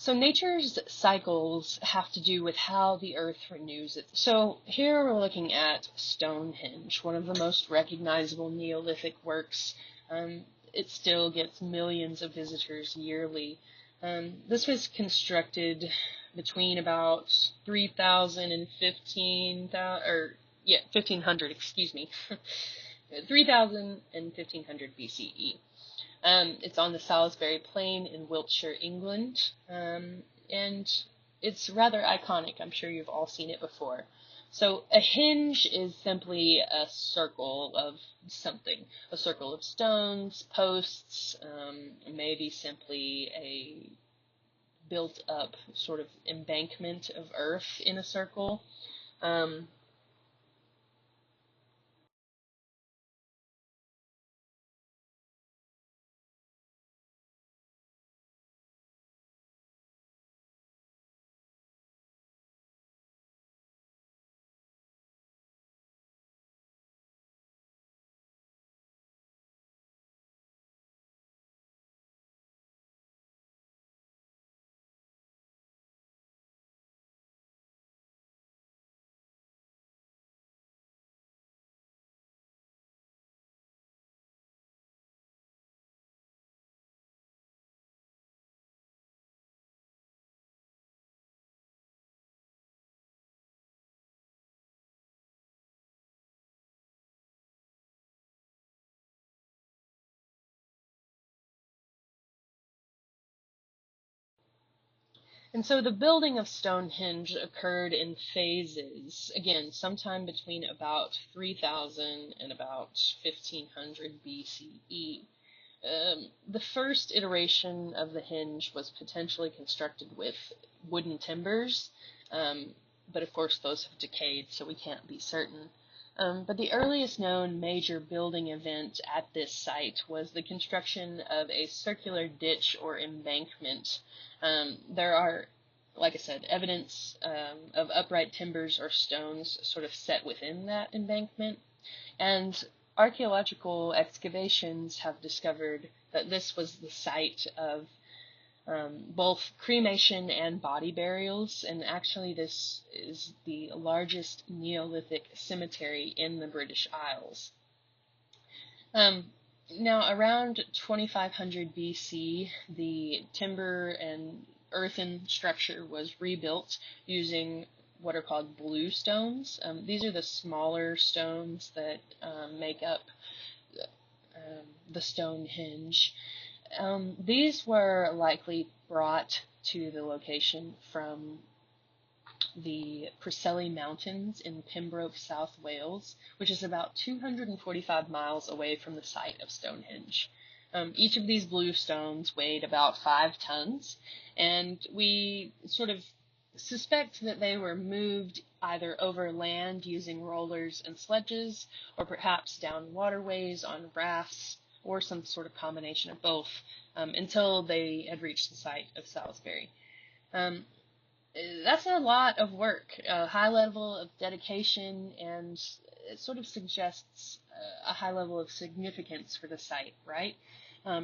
So nature's cycles have to do with how the earth renews it. So here we're looking at Stonehenge, one of the most recognizable Neolithic works. It still gets millions of visitors yearly. This was constructed between about 3000 and 1500, excuse me, 3000 and 1500 BCE. It's on the Salisbury Plain in Wiltshire, England, and it's rather iconic. I'm sure you've all seen it before. So a henge is simply a circle of something, a circle of stones, posts, maybe simply a built-up sort of embankment of earth in a circle. Um, And so the building of Stonehenge occurred in phases, again, sometime between about 3000 and about 1500 BCE. The first iteration of the henge was potentially constructed with wooden timbers, but of course those have decayed, so we can't be certain. But the earliest known major building event at this site was the construction of a circular ditch or embankment. There are, like I said, evidence of upright timbers or stones sort of set within that embankment. And archaeological excavations have discovered that this was the site of both cremation and body burials, and actually this is the largest Neolithic cemetery in the British Isles. Um, Now, around 2500 BC, the timber and earthen structure was rebuilt using what are called blue stones. These are the smaller stones that make up the Stonehenge. These were likely brought to the location from the Preseli Mountains in Pembroke, South Wales, which is about 245 miles away from the site of Stonehenge. Each of these blue stones weighed about 5 tons, and we sort of suspect that they were moved either over land using rollers and sledges, or perhaps down waterways on rafts, or some sort of combination of both, until they had reached the site of Salisbury. Um, that's a lot of work, a high level of dedication, and it sort of suggests a high level of significance for the site, right?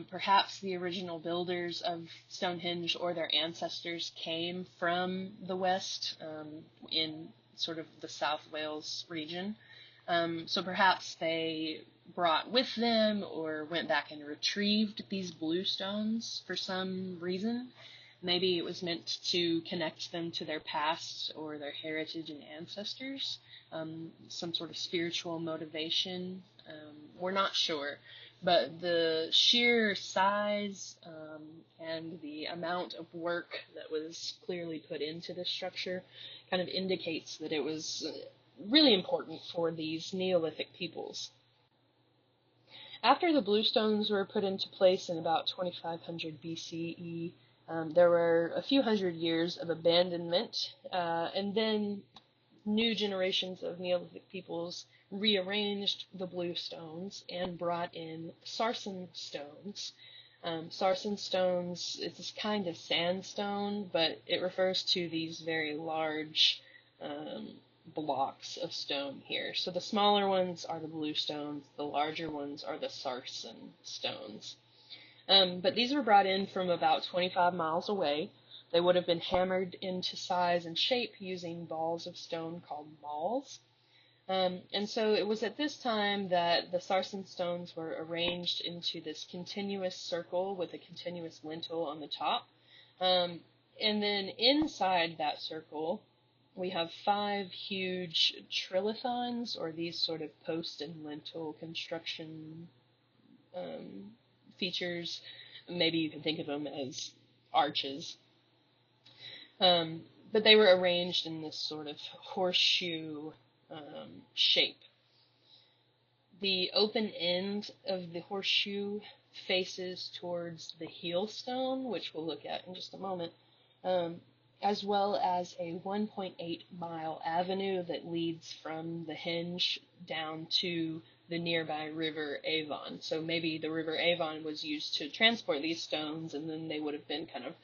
Perhaps the original builders of Stonehenge or their ancestors came from the west, in sort of the South Wales region. So perhaps they brought with them or went back and retrieved these blue stones for some reason. Maybe it was meant to connect them to their past or their heritage and ancestors, some sort of spiritual motivation. We're not sure, but the sheer size and the amount of work that was clearly put into this structure kind of indicates that it was really important for these Neolithic peoples. After the bluestones were put into place in about 2500 BCE, there were a few hundred years of abandonment, and then new generations of Neolithic peoples rearranged the blue stones and brought in sarsen stones. Sarsen stones is this kind of sandstone, but it refers to these very large blocks of stone here. So the smaller ones are the blue stones, the larger ones are the sarsen stones. But these were brought in from about 25 miles away They would have been hammered into size and shape using balls of stone called mauls. And so it was at this time that the sarsen stones were arranged into this continuous circle with a continuous lintel on the top. And then inside that circle, we have 5 huge trilithons, or these sort of post and lintel construction features. Maybe you can think of them as arches. But they were arranged in this sort of horseshoe shape. The open end of the horseshoe faces towards the heel stone, which we'll look at in just a moment, as well as a 1.8-mile avenue that leads from the henge down to the nearby river Avon. So maybe the river Avon was used to transport these stones, and then they would have been kind of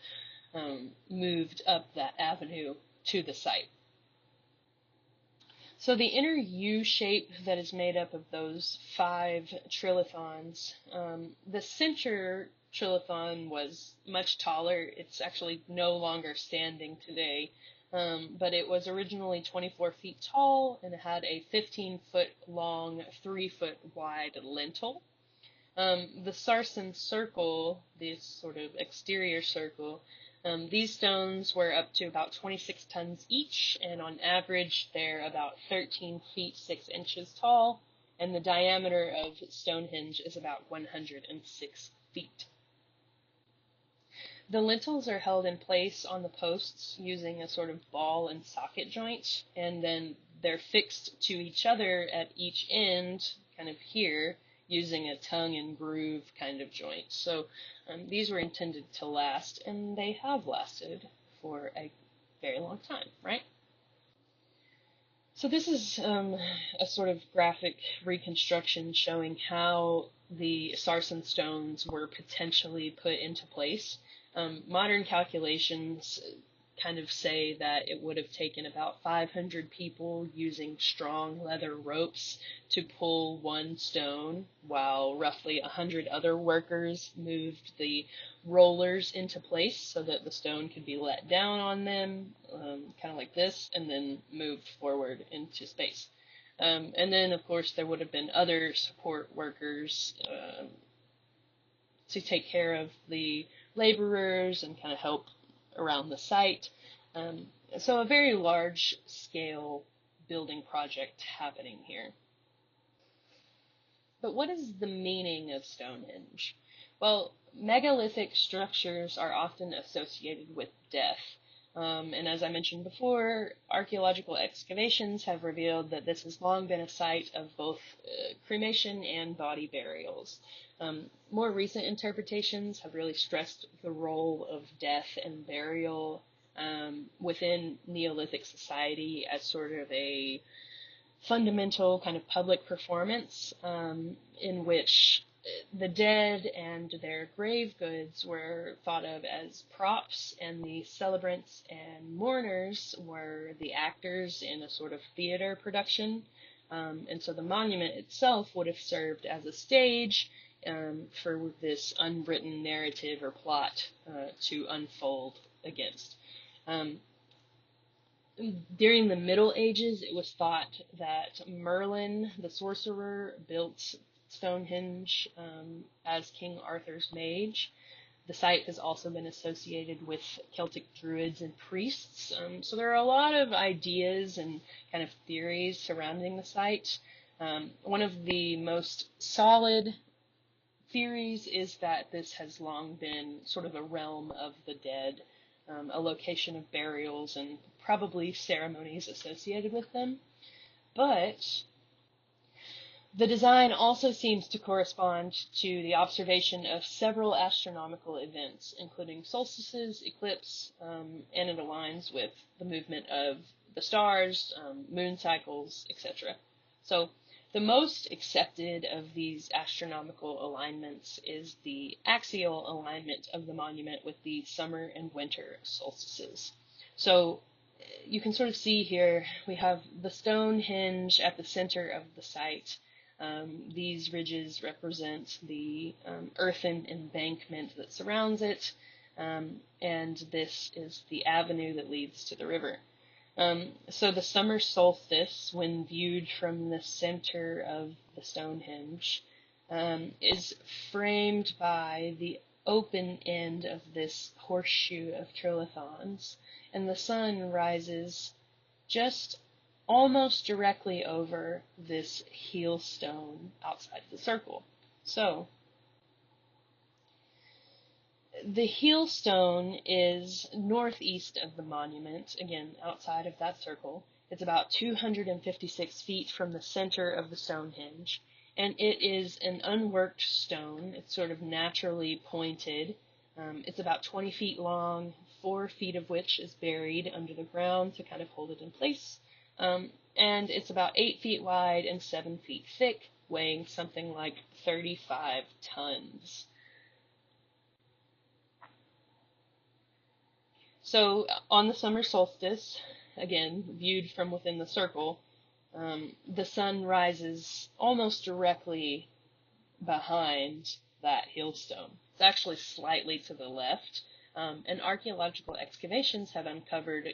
moved up that avenue to the site. So the inner U shape that is made up of those 5 trilithons, the center trilithon was much taller. It's actually no longer standing today, but it was originally 24 feet tall, and it had a 15-foot long, 3-foot wide lintel. The sarsen circle, this sort of exterior circle, these stones were up to about 26 tons each, and on average they're about 13 feet 6 inches tall, and the diameter of Stonehenge is about 106 feet. The lintels are held in place on the posts using a sort of ball and socket joint, and then they're fixed to each other at each end, kind of here, using a tongue and groove kind of joint. So these were intended to last, and they have lasted for a very long time, right? So this is a sort of graphic reconstruction showing how the sarsen stones were potentially put into place. Modern calculations kind of say that it would have taken about 500 people using strong leather ropes to pull one stone, while roughly 100 other workers moved the rollers into place so that the stone could be let down on them, kind of like this, and then moved forward into space. And then, of course, there would have been other support workers to take care of the laborers and kind of help around the site. So a very large scale building project happening here. But what is the meaning of Stonehenge? Well, megalithic structures are often associated with death. And as I mentioned before, archaeological excavations have revealed that this has long been a site of both cremation and body burials. More recent interpretations have really stressed the role of death and burial within Neolithic society as sort of a fundamental kind of public performance in which the dead and their grave goods were thought of as props, and the celebrants and mourners were the actors in a sort of theater production. And so the monument itself would have served as a stage for this unwritten narrative or plot to unfold against. During the Middle Ages, it was thought that Merlin, the sorcerer, built Stonehenge as King Arthur's mage. The site has also been associated with Celtic druids and priests. So there are a lot of ideas and kind of theories surrounding the site. One of the most solid theories is that this has long been sort of a realm of the dead, a location of burials and probably ceremonies associated with them. But the design also seems to correspond to the observation of several astronomical events, including solstices, eclipse, and it aligns with the movement of the stars, moon cycles, etc. So the most accepted of these astronomical alignments is the axial alignment of the monument with the summer and winter solstices. So you can sort of see here, we have the Stonehenge at the center of the site. These ridges represent the earthen embankment that surrounds it. and this is the avenue that leads to the river. So the summer solstice, when viewed from the center of the Stonehenge, is framed by the open end of this horseshoe of trilithons, and the sun rises just almost directly over this heel stone outside the circle. So the heel stone is northeast of the monument, again outside of that circle. It's about 256 feet from the center of the Stonehenge, and it is an unworked stone. It's sort of naturally pointed. It's about 20 feet long, 4 feet of which is buried under the ground to kind of hold it in place. And it's about 8 feet wide and 7 feet thick, weighing something like 35 tons. So on the summer solstice, again, viewed from within the circle, the sun rises almost directly behind that heel stone. It's actually slightly to the left, and archaeological excavations have uncovered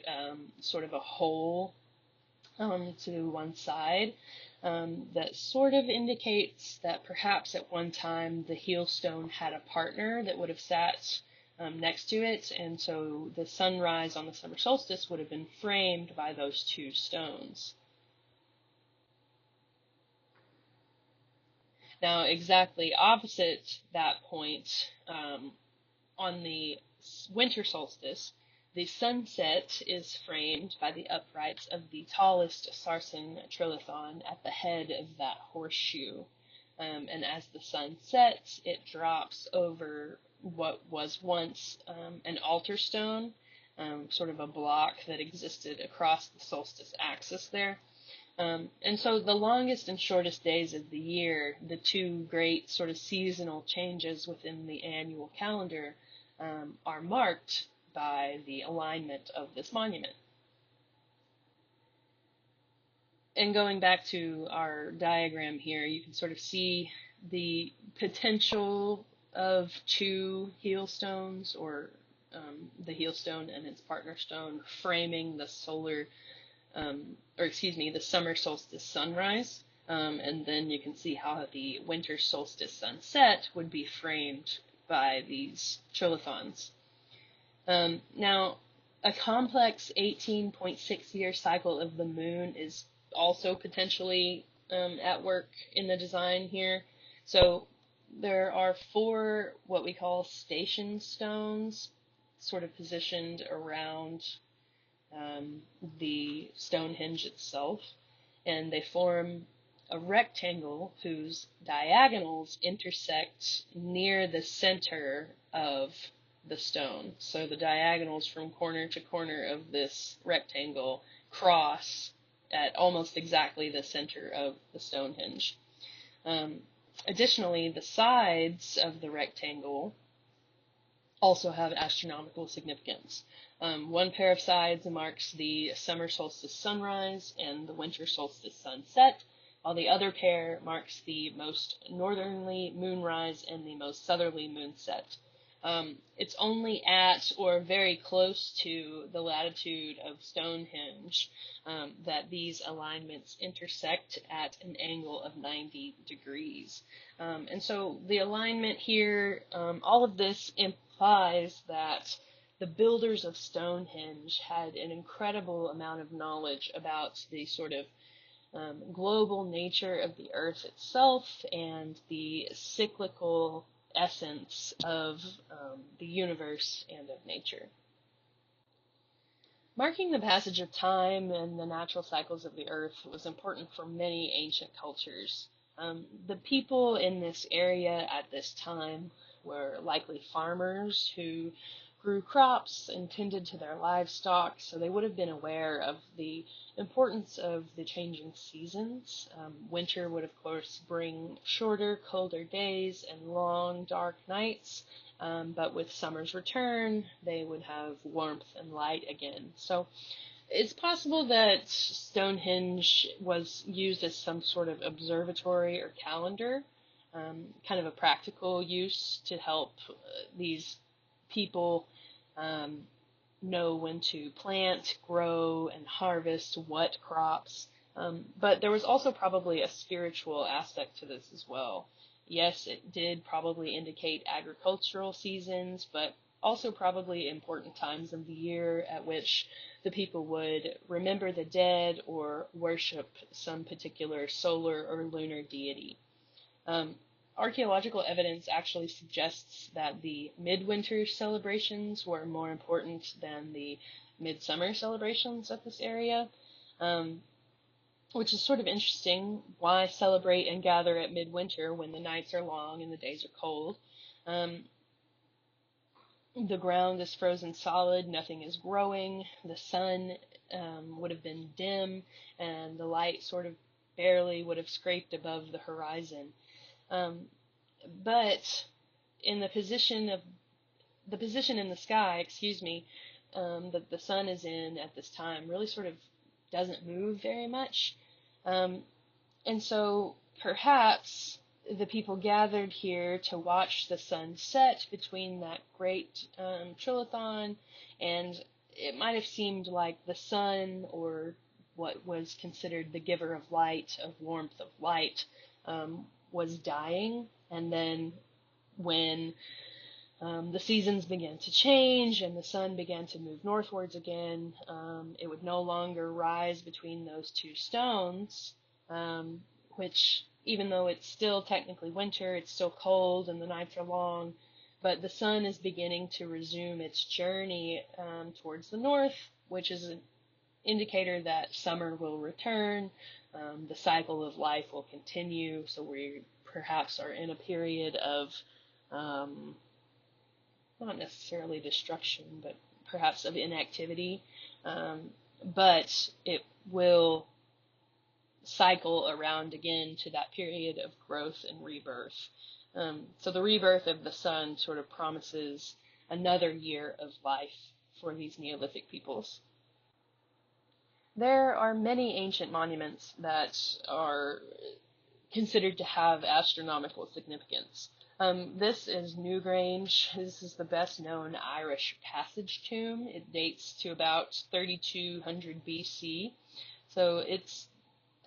sort of a hole to one side that sort of indicates that perhaps at one time the heel stone had a partner that would have sat next to it, and so the sunrise on the summer solstice would have been framed by those two stones. Now, exactly opposite that point, on the winter solstice, the sunset is framed by the uprights of the tallest sarsen trilithon at the head of that horseshoe. And as the sun sets, it drops over what was once an altar stone, sort of a block that existed across the solstice axis there. And so the longest and shortest days of the year, the two great sort of seasonal changes within the annual calendar, are marked by the alignment of this monument. And going back to our diagram here, you can sort of see the potential of two heel stones, or the heel stone and its partner stone, framing the the summer solstice sunrise. And then you can see how the winter solstice sunset would be framed by these trilithons. Now, a complex 18.6-year cycle of the moon is also potentially at work in the design here. So there are 4 what we call station stones, sort of positioned around the Stonehenge itself, and they form a rectangle whose diagonals intersect near the center of the stone. So the diagonals from corner to corner of this rectangle cross at almost exactly the center of the Stonehenge. Additionally, the sides of the rectangle also have astronomical significance. One pair of sides marks the summer solstice sunrise and the winter solstice sunset, while the other pair marks the most northerly moonrise and the most southerly moonset. It's only at or very close to the latitude of Stonehenge that these alignments intersect at an angle of 90 degrees. And so the alignment here, all of this implies that the builders of Stonehenge had an incredible amount of knowledge about the sort of global nature of the earth itself and the cyclical essence of the universe and of nature. Marking the passage of time and the natural cycles of the earth was important for many ancient cultures. The people in this area at this time were likely farmers who grew crops and tended to their livestock, so they would have been aware of the importance of the changing seasons. Winter would, of course, bring shorter, colder days and long, dark nights, but with summer's return, they would have warmth and light again. So it's possible that Stonehenge was used as some sort of observatory or calendar, kind of a practical use to help these people know when to plant, grow, and harvest what crops. But there was also probably a spiritual aspect to this as well. Yes, it did probably indicate agricultural seasons, but also probably important times of the year at which the people would remember the dead or worship some particular solar or lunar deity. Um, Archaeological evidence actually suggests that the midwinter celebrations were more important than the midsummer celebrations at this area, um, which is sort of interesting. Why celebrate and gather at midwinter when the nights are long and the days are cold? Um, the ground is frozen solid, nothing is growing, the sun would have been dim, and the light sort of barely would have scraped above the horizon. Um, but in the position in the sky, that the sun is in at this time really sort of doesn't move very much. Um, and so perhaps the people gathered here to watch the sun set between that great trilithon, and it might have seemed like the sun, or what was considered the giver of light, of warmth, of light, was dying. And then when the seasons began to change and the sun began to move northwards again, it would no longer rise between those two stones, which, even though it's still technically winter, it's still cold and the nights are long, but the sun is beginning to resume its journey towards the north, which is an indicator that summer will return, the cycle of life will continue, so we perhaps are in a period of not necessarily destruction, but perhaps of inactivity. But it will cycle around again to that period of growth and rebirth. So the rebirth of the sun sort of promises another year of life for these Neolithic peoples. There are many ancient monuments that are considered to have astronomical significance. This is Newgrange. This is the best known Irish passage tomb. It dates to about 3200 BC. So it's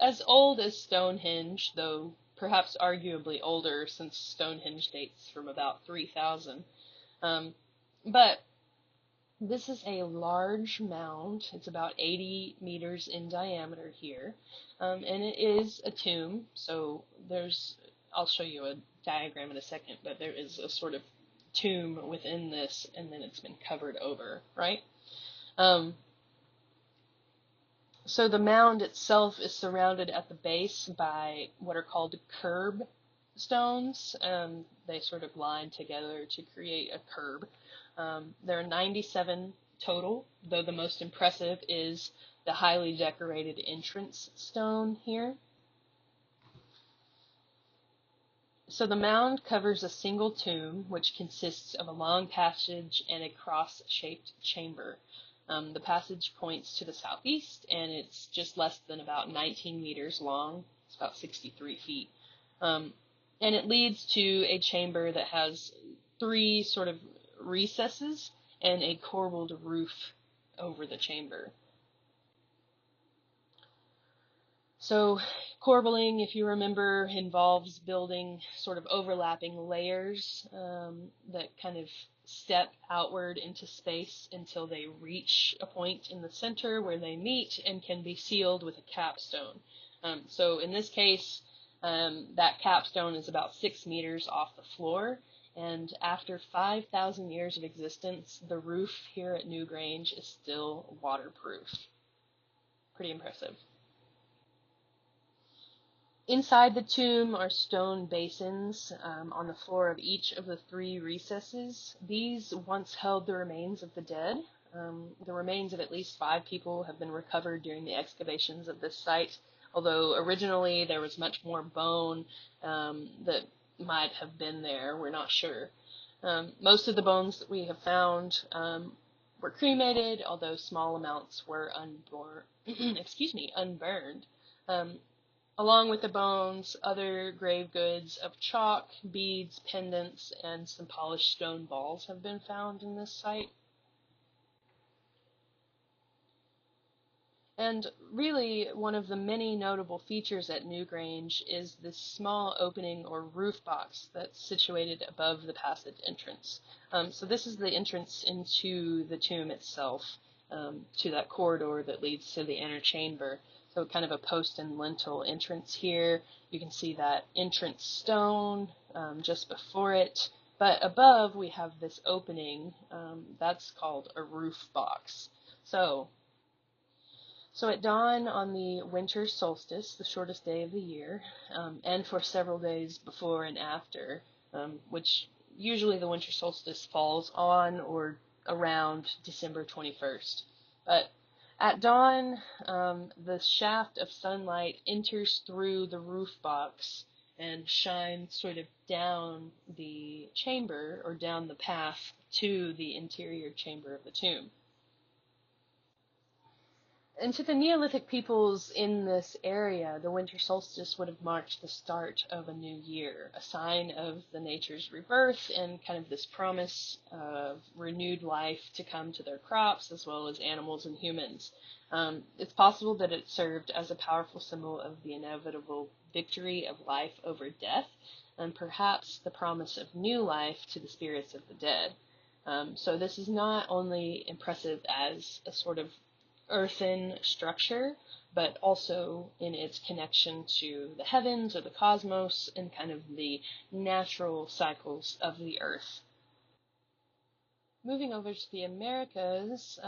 as old as Stonehenge, though perhaps arguably older since Stonehenge dates from about 3000. But this is a large mound. It's about 80 meters in diameter here, and it is a tomb. So I'll show you a diagram in a second, but there is a sort of tomb within this, and then it's been covered over, right? So the mound itself is surrounded at the base by what are called curb stones. They sort of line together to create a curb. There are 97 total, though the most impressive is the highly decorated entrance stone here. So the mound covers a single tomb, which consists of a long passage and a cross-shaped chamber. The passage points to the southeast, and it's just less than about 19 meters long. It's about 63 feet. And it leads to a chamber that has 3 sort of recesses and a corbelled roof over the chamber. So corbelling, if you remember, involves building sort of overlapping layers that kind of step outward into space until they reach a point in the center where they meet and can be sealed with a capstone. So in this case, that capstone is about 6 meters off the floor, and after 5,000 years of existence, the roof here at Newgrange is still waterproof. Pretty impressive. Inside the tomb are stone basins on the floor of each of the 3 recesses. These once held the remains of the dead. The remains of at least 5 people have been recovered during the excavations of this site, although originally there was much more bone that might have been there. We're not sure. Most of the bones that we have found were cremated, although small amounts were unburned. Along with the bones, other grave goods of chalk, beads, pendants, and some polished stone balls have been found in this site. And really, one of the many notable features at Newgrange is this small opening or roof box that's situated above the passage entrance. So this is the entrance into the tomb itself, to that corridor that leads to the inner chamber. So kind of a post and lintel entrance here. You can see that entrance stone just before it. But above we have this opening that's called a roof box. So at dawn on the winter solstice, the shortest day of the year, and for several days before and after, which usually the winter solstice falls on or around December 21st. But at dawn, the shaft of sunlight enters through the roof box and shines sort of down the chamber or down the path to the interior chamber of the tomb. And to the Neolithic peoples in this area, the winter solstice would have marked the start of a new year, a sign of the nature's rebirth and kind of this promise of renewed life to come to their crops as well as animals and humans. It's possible that it served as a powerful symbol of the inevitable victory of life over death and perhaps the promise of new life to the spirits of the dead. So this is not only impressive as a sort of earthen structure, but also in its connection to the heavens or the cosmos and kind of the natural cycles of the earth. Moving over to the Americas,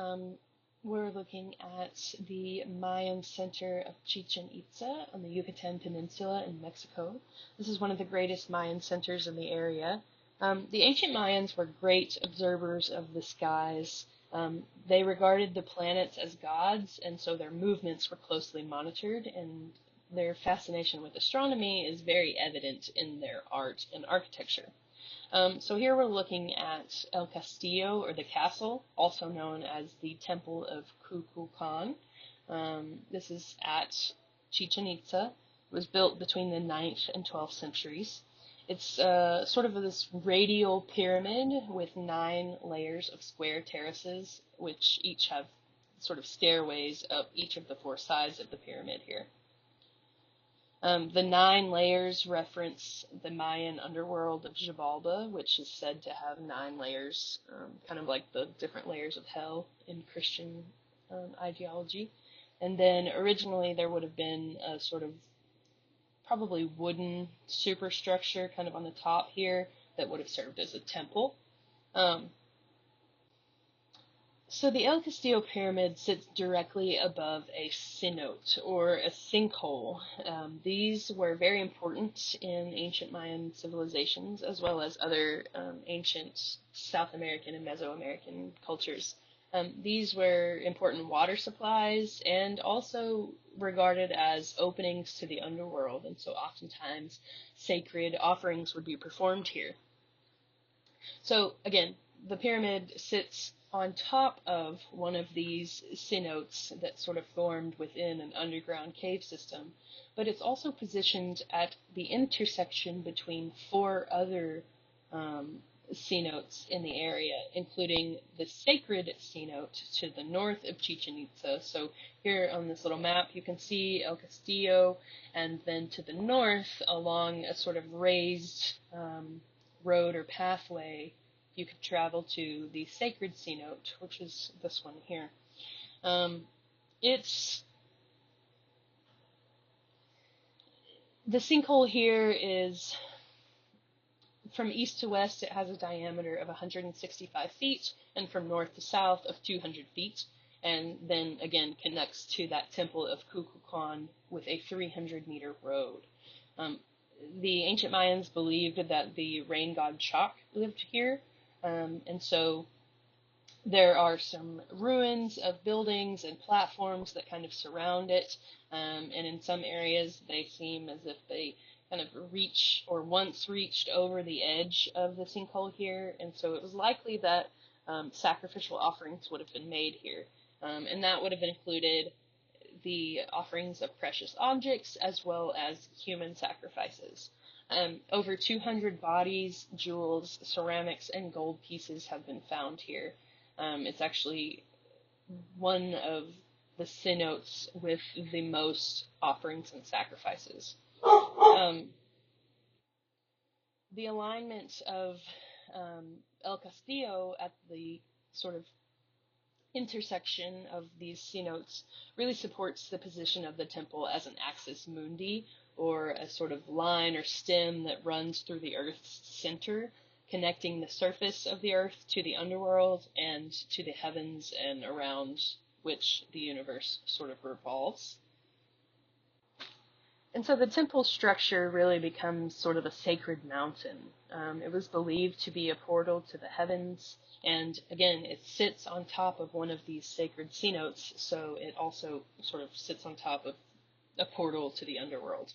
we're looking at the Mayan center of Chichen Itza on the Yucatan Peninsula in Mexico. This is one of the greatest Mayan centers in the area. The ancient Mayans were great observers of the skies. They regarded the planets as gods, and so their movements were closely monitored, and their fascination with astronomy is very evident in their art and architecture. So here we're looking at El Castillo, or the castle, also known as the Temple of Kukulkan. This is at Chichen Itza. It was built between the 9th and 12th centuries. It's sort of this radial pyramid with 9 layers of square terraces, which each have sort of stairways up each of the 4 sides of the pyramid here. The 9 layers reference the Mayan underworld of Xibalba, which is said to have 9 layers, kind of like the different layers of hell in Christian ideology. And then originally there would have been a sort of probably wooden superstructure kind of on the top here that would have served as a temple. So the El Castillo pyramid sits directly above a cenote, or a sinkhole. These were very important in ancient Mayan civilizations, as well as other ancient South American and Mesoamerican cultures. These were important water supplies and also regarded as openings to the underworld, and so oftentimes sacred offerings would be performed here. So again, the pyramid sits on top of one of these cenotes that sort of formed within an underground cave system, but it's also positioned at the intersection between 4 other cenotes in the area, including the sacred cenote to the north of Chichen Itza. So here on this little map you can see El Castillo, and then to the north along a sort of raised road or pathway you could travel to the sacred cenote, which is this one here. The sinkhole here is from east to west. It has a diameter of 165 feet, and from north to south of 200 feet, and then again connects to that temple of Kukulkan with a 300-meter road. The ancient Mayans believed that the rain god Chak lived here, and so there are some ruins of buildings and platforms that kind of surround it, and in some areas they seem as if they kind of reach or once reached over the edge of the sinkhole here, and so it was likely that sacrificial offerings would have been made here, and that would have included the offerings of precious objects as well as human sacrifices. Over 200 bodies, jewels, ceramics, and gold pieces have been found here. It's actually one of the cenotes with the most offerings and sacrifices. The alignment of El Castillo at the sort of intersection of these cenotes really supports the position of the temple as an axis mundi, or a sort of line or stem that runs through the Earth's center, connecting the surface of the Earth to the underworld and to the heavens and around which the universe sort of revolves. And so the temple structure really becomes sort of a sacred mountain. It was believed to be a portal to the heavens, and again, it sits on top of one of these sacred cenotes, so it also sort of sits on top of a portal to the underworld.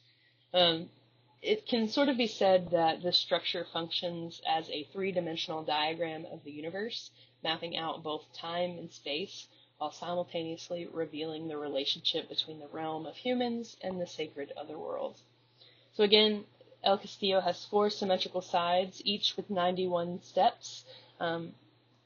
It can sort of be said that this structure functions as a three-dimensional diagram of the universe, mapping out both time and space, while simultaneously revealing the relationship between the realm of humans and the sacred otherworld. So again, El Castillo has 4 symmetrical sides, each with 91 steps. And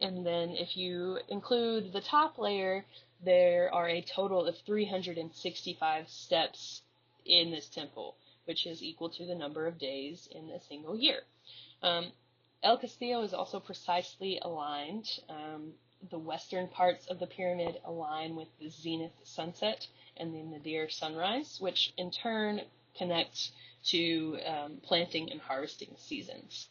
then if you include the top layer, there are a total of 365 steps in this temple, which is equal to the number of days in a single year. El Castillo is also precisely aligned. The western parts of the pyramid align with the zenith sunset and the nadir sunrise, which in turn connect to planting and harvesting seasons.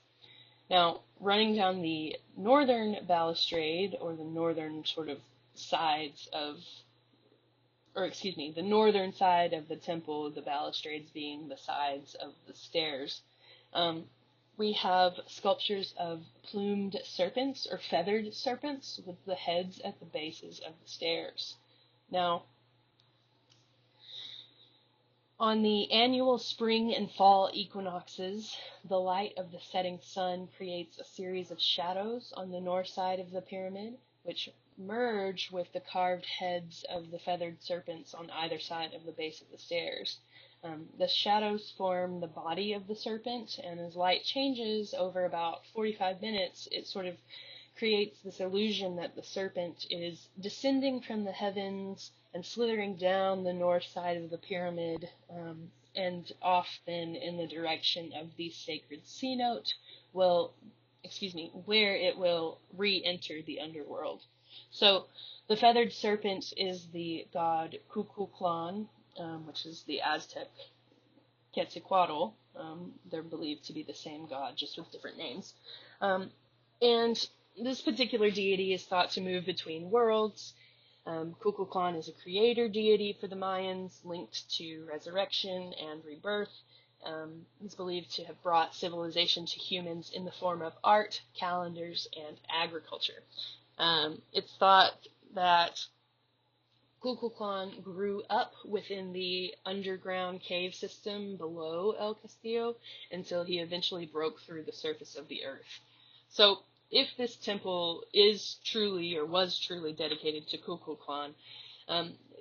Now, running down the northern balustrade, or the northern sort of sides of, the northern side of the temple, the balustrades being the sides of the stairs, we have sculptures of plumed serpents or feathered serpents with the heads at the bases of the stairs. Now, on the annual spring and fall equinoxes, the light of the setting sun creates a series of shadows on the north side of the pyramid, which merge with the carved heads of the feathered serpents on either side of the base of the stairs. The shadows form the body of the serpent, and as light changes over about 45 minutes, it sort of creates this illusion that the serpent is descending from the heavens and slithering down the north side of the pyramid, and off then in the direction of the sacred cenote, where it will re-enter the underworld. So the feathered serpent is the god Kukulkan, which is the Aztec Quetzalcoatl. They're believed to be the same god, just with different names. And this particular deity is thought to move between worlds. Kukulkan is a creator deity for the Mayans, linked to resurrection and rebirth. He's believed to have brought civilization to humans in the form of art, calendars, and agriculture. It's thought that Kukulkan grew up within the underground cave system below El Castillo until he eventually broke through the surface of the earth. So if this temple is truly or was truly dedicated to Kukulkan,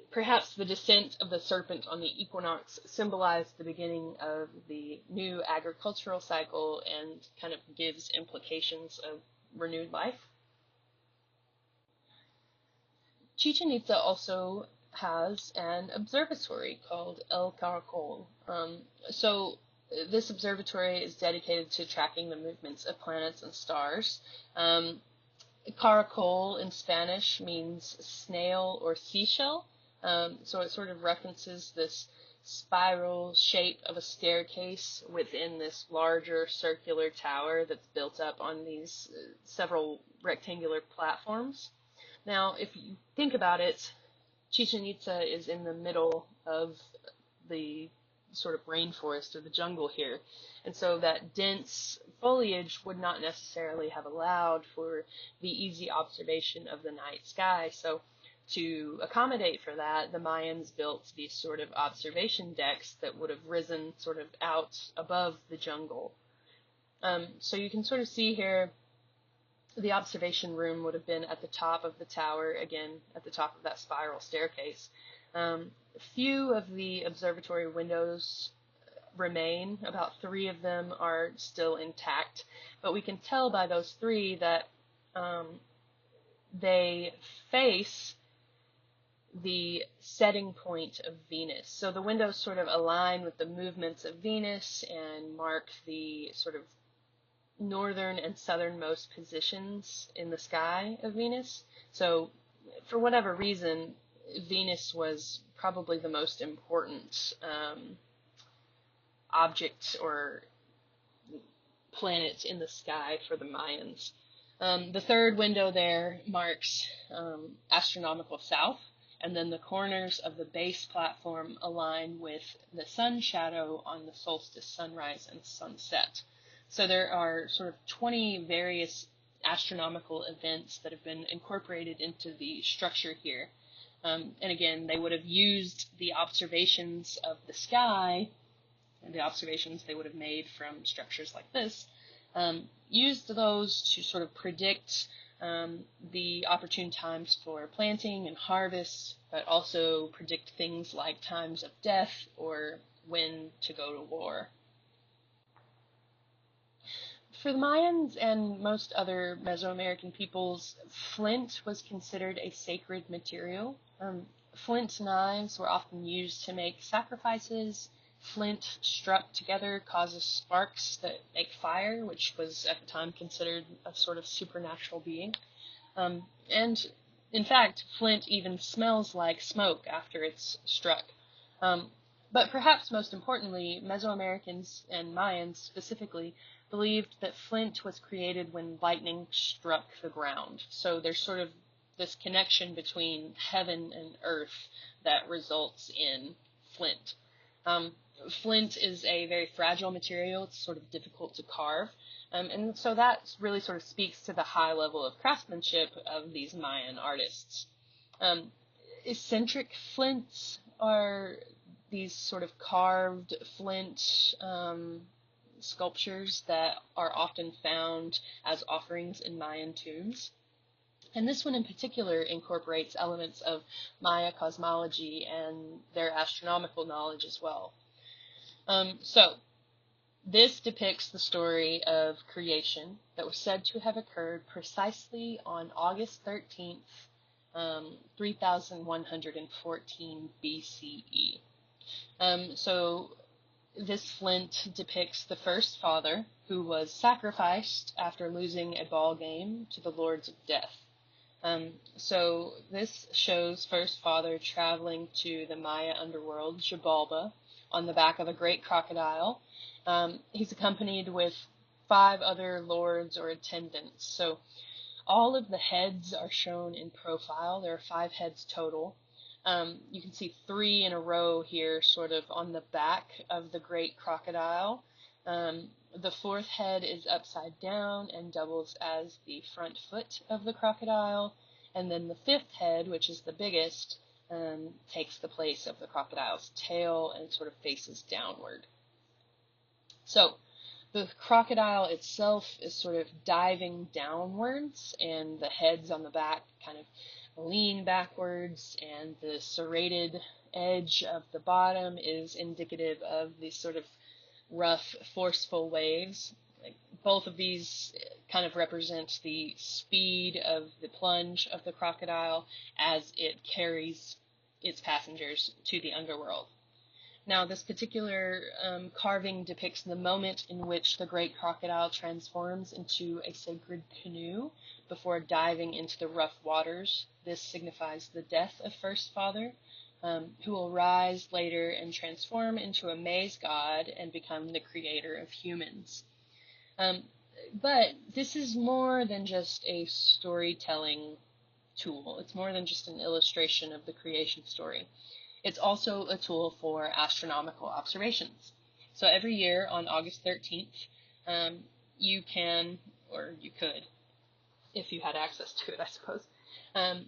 perhaps the descent of the serpent on the equinox symbolized the beginning of the new agricultural cycle and kind of gives implications of renewed life. Chichen Itza also has an observatory called El Caracol. So this observatory is dedicated to tracking the movements of planets and stars. Caracol in Spanish means snail or seashell, so it sort of references this spiral shape of a staircase within this larger circular tower that's built up on these several rectangular platforms. Now, if you think about it, Chichen Itza is in the middle of the sort of rainforest or the jungle here, and so that dense foliage would not necessarily have allowed for the easy observation of the night sky. So to accommodate for that, the Mayans built these sort of observation decks that would have risen sort of out above the jungle. So you can sort of see here the observation room would have been at the top of the tower, again, at the top of that spiral staircase. Few of the observatory windows remain. About 3 of them are still intact, but we can tell by those 3 that they face the setting point of Venus. So the windows sort of align with the movements of Venus and mark the sort of northern and southernmost positions in the sky of Venus. So for whatever reason, Venus was probably the most important object or planet in the sky for the Mayans. The third window there marks astronomical south, and then the corners of the base platform align with the sun shadow on the solstice sunrise and sunset. So there are sort of 20 various astronomical events that have been incorporated into the structure here. And again, they would have used the observations of the sky and the observations they would have made from structures like this, used those to sort of predict the opportune times for planting and harvest, but also predict things like times of death or when to go to war. For the Mayans and most other Mesoamerican peoples, flint was considered a sacred material. Flint knives were often used to make sacrifices. Flint struck together causes sparks that make fire, which was at the time considered a sort of supernatural being. And in fact, flint even smells like smoke after it's struck. But perhaps most importantly, Mesoamericans and Mayans specifically believed that flint was created when lightning struck the ground. So there's sort of this connection between heaven and earth that results in flint. Flint is a very fragile material. It's sort of difficult to carve. And so that really sort of speaks to the high level of craftsmanship of these Mayan artists. Eccentric flints are these sort of carved flint sculptures that are often found as offerings in Mayan tombs. And this one in particular incorporates elements of Maya cosmology and their astronomical knowledge as well. So this depicts the story of creation that was said to have occurred precisely on August 13th, 3114 BCE. So this flint depicts the first father who was sacrificed after losing a ball game to the lords of death. So this shows first father traveling to the Maya underworld, Xibalba, on the back of a great crocodile. He's accompanied with 5 other lords or attendants. So all of the heads are shown in profile. There are 5 heads total. You can see 3 in a row here, sort of on the back of the great crocodile. The 4th head is upside down and doubles as the front foot of the crocodile. And then the 5th head, which is the biggest, takes the place of the crocodile's tail and sort of faces downward. So the crocodile itself is sort of diving downwards, and the heads on the back kind of lean backwards, and the serrated edge of the bottom is indicative of these sort of rough, forceful waves. Both of these kind of represent the speed of the plunge of the crocodile as it carries its passengers to the underworld. Now, this particular carving depicts the moment in which the great crocodile transforms into a sacred canoe before diving into the rough waters. This signifies the death of First Father, who will rise later and transform into a maize god and become the creator of humans. But this is more than just a storytelling tool. It's more than just an illustration of the creation story. It's also a tool for astronomical observations. So every year on August 13th, you can, or you could, if you had access to it, I suppose,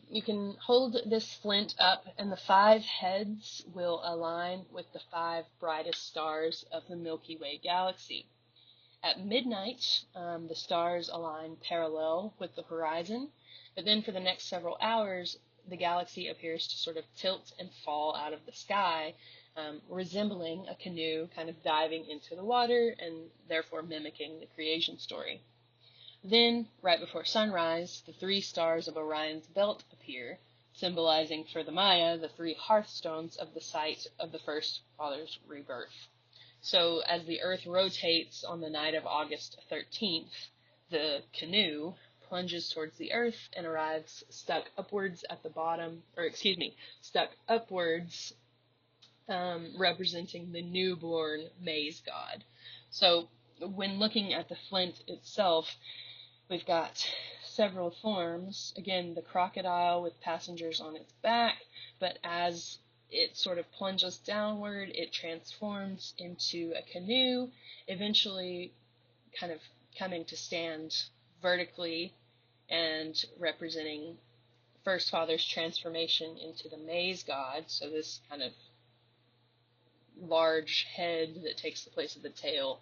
you can hold this flint up, and the 5 heads will align with the 5 brightest stars of the Milky Way galaxy. At midnight, the stars align parallel with the horizon, but then for the next several hours, the galaxy appears to sort of tilt and fall out of the sky, resembling a canoe kind of diving into the water and therefore mimicking the creation story. Then, right before sunrise, the 3 stars of Orion's belt appear, symbolizing for the Maya the three hearthstones of the site of the first father's rebirth. So as the Earth rotates on the night of August 13th, the canoe plunges towards the Earth and arrives stuck upwards at the bottom, stuck upwards, representing the newborn maize god. So when looking at the flint itself, we've got several forms. Again, the crocodile with passengers on its back, but as it sort of plunges downward, it transforms into a canoe, eventually kind of coming to stand vertically and representing First Father's transformation into the maize god. So this kind of large head that takes the place of the tail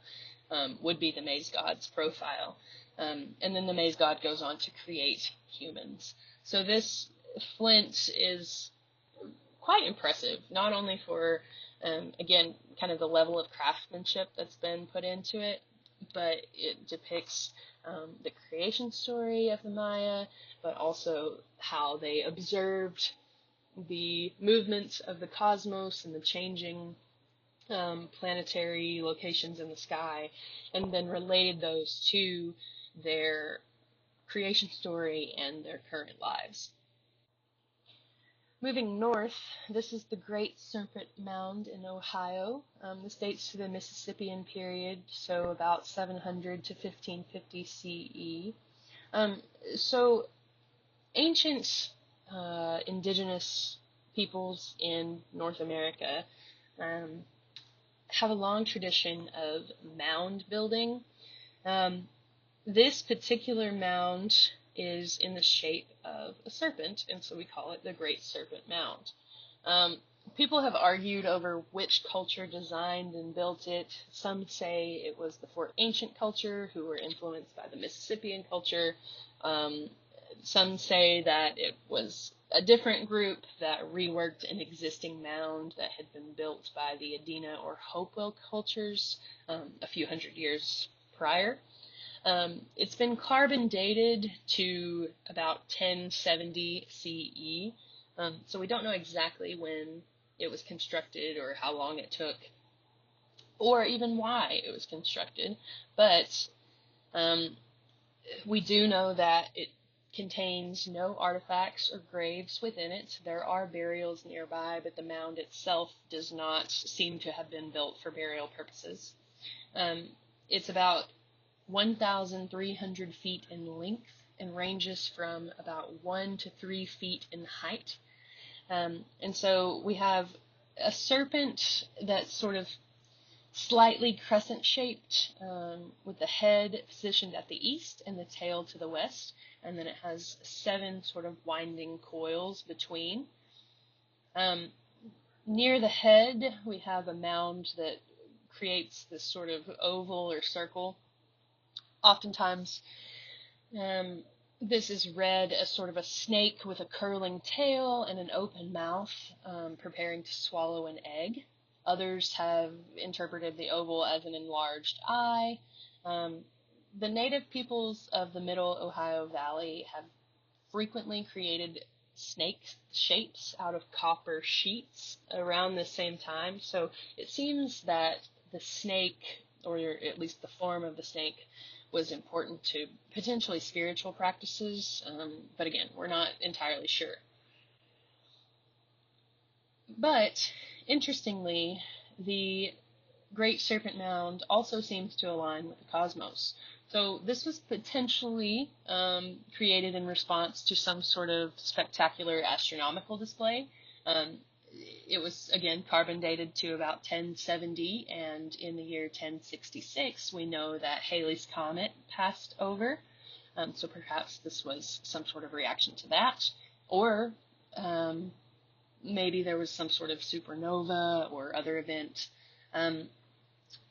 would be the maize god's profile. And then the maize god goes on to create humans. So this flint is quite impressive, not only for, again, kind of the level of craftsmanship that's been put into it, but it depicts the creation story of the Maya, but also how they observed the movements of the cosmos and the changing planetary locations in the sky, and then related those to their creation story and their current lives. Moving north, this is the Great Serpent Mound in Ohio. This dates to the Mississippian period, so about 700 to 1550 CE. So ancient indigenous peoples in North America have a long tradition of mound building. This particular mound is in the shape of a serpent, and so we call it the Great Serpent Mound. People have argued over which culture designed and built it. Some say it was the Fort Ancient culture, who were influenced by the Mississippian culture. Some say that it was a different group that reworked an existing mound that had been built by the Adena or Hopewell cultures a few hundred years prior. It's been carbon dated to about 1070 CE, so we don't know exactly when it was constructed or how long it took, or even why it was constructed, but we do know that it contains no artifacts or graves within it. There are burials nearby, but the mound itself does not seem to have been built for burial purposes. It's about 1,300 feet in length and ranges from about 1 to 3 feet in height. And so we have a serpent that's sort of slightly crescent-shaped, with the head positioned at the east and the tail to the west, and then it has 7 sort of winding coils between. Near the head, we have a mound that creates this sort of oval or circle. Oftentimes, this is read as sort of a snake with a curling tail and an open mouth, preparing to swallow an egg. Others have interpreted the oval as an enlarged eye. The native peoples of the Middle Ohio Valley have frequently created snake shapes out of copper sheets around the same time. So it seems that the snake, or at least the form of the snake, was important to potentially spiritual practices, but again, we're not entirely sure. But interestingly, the Great Serpent Mound also seems to align with the cosmos. So this was potentially created in response to some sort of spectacular astronomical display. It was, again, carbon dated to about 1070, and in the year 1066, we know that Halley's Comet passed over, so perhaps this was some sort of reaction to that, or maybe there was some sort of supernova or other event.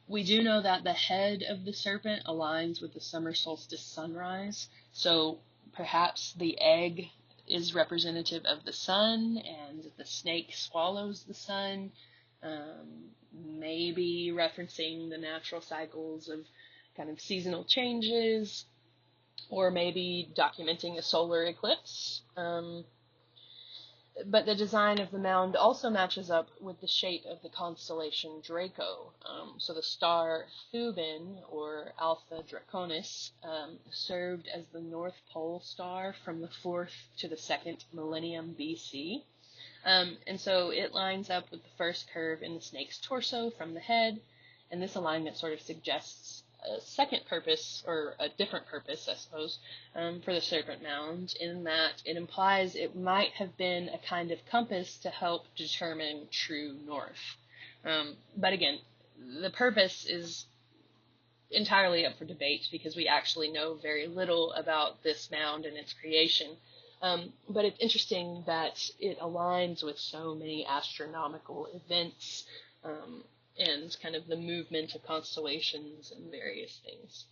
We do know that the head of the serpent aligns with the summer solstice sunrise, so perhaps the egg is representative of the sun, and the snake swallows the sun, maybe referencing the natural cycles of kind of seasonal changes, or maybe documenting a solar eclipse. but the design of the mound also matches up with the shape of the constellation Draco. So the star Thuban, or Alpha Draconis, served as the North Pole star from the 4th to the 2nd millennium BC. And so it lines up with the first curve in the snake's torso from the head, and this alignment sort of suggests a second purpose, or a different purpose, I suppose, for the serpent mound, in that it implies it might have been a kind of compass to help determine true north. But again, the purpose is entirely up for debate because we actually know very little about this mound and its creation. But it's interesting that it aligns with so many astronomical events and kind of the movement of constellations and various things.